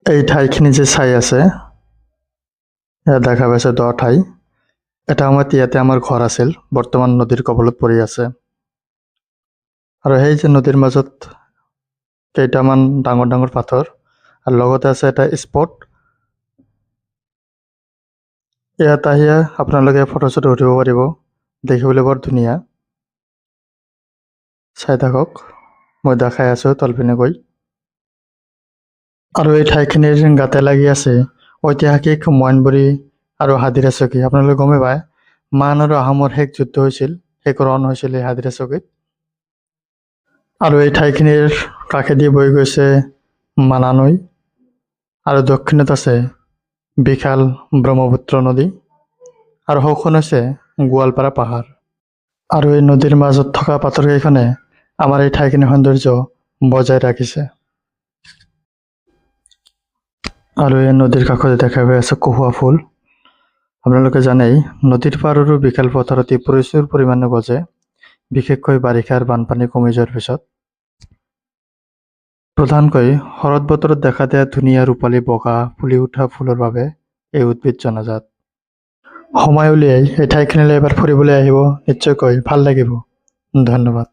এই ঠাইখিনি যে চাই আছে ইয়াত দেখা পাইছে দ ঠাই। এটা সময়ত ইয়াতে আমাৰ ঘৰ আছিল, বৰ্তমান নদীৰ কবলত পৰি আছে। আৰু সেই যে নদীৰ মাজত কেইটামান ডাঙৰ ডাঙৰ পাথৰ আৰু লগতে আছে এটা স্পট। ইয়াত আহিয়ে আপোনালোকে ফটো-চটো উঠিব পাৰিব, দেখিবলৈ বৰ ধুনীয়া। চাই থাকক, মই দেখাই আছোঁ তলপিনে গৈ। আৰু এই ঠাইখিনিৰ গাতে লাগি আছে ঐতিহাসিক মইনবুৰী আৰু হাডিৰা চকী। আপোনালোকে গমে পায়, মান আৰু আহোমৰ শেষ যুদ্ধ হৈছিল, শেষ ৰণ হৈছিল এই হাডিৰা চকীত। আৰু এই ঠাইখিনিৰ কাষেদি বৈ গৈছে মানা নৈ, আৰু দক্ষিণত আছে বিশাল ব্ৰহ্মপুত্ৰ নদী, আৰু সৌখন হৈছে গোৱালপাৰা পাহাৰ। আৰু এই নদীৰ মাজত থকা পাথৰকেইখনে আমাৰ এই ঠাইখিনিৰ সৌন্দৰ্য বজাই ৰাখিছে। আৰু এই নদীৰ কাষতে দেখা পাই আছে কহুৱা ফুল। আপোনালোকে জানেই, নদীৰ পাৰ আৰু বিশাল পথাৰতে প্ৰচুৰ পৰিমাণে গজে, বিশেষকৈ বাৰিষাৰ বানপানী কমি যোৱাৰ পিছত। প্ৰধানকৈ শৰৎ বতৰত দেখা দিয়া ধুনীয়া ৰূপালী বগা ফুলি উঠা ফুলৰ বাবে এই উদ্ভিদ জনাজাত। সময় উলিয়াই এই ঠাইখিনিলৈ এবাৰ ফুৰিবলৈ আহিব, নিশ্চয়কৈ ভাল লাগিব। ধন্যবাদ।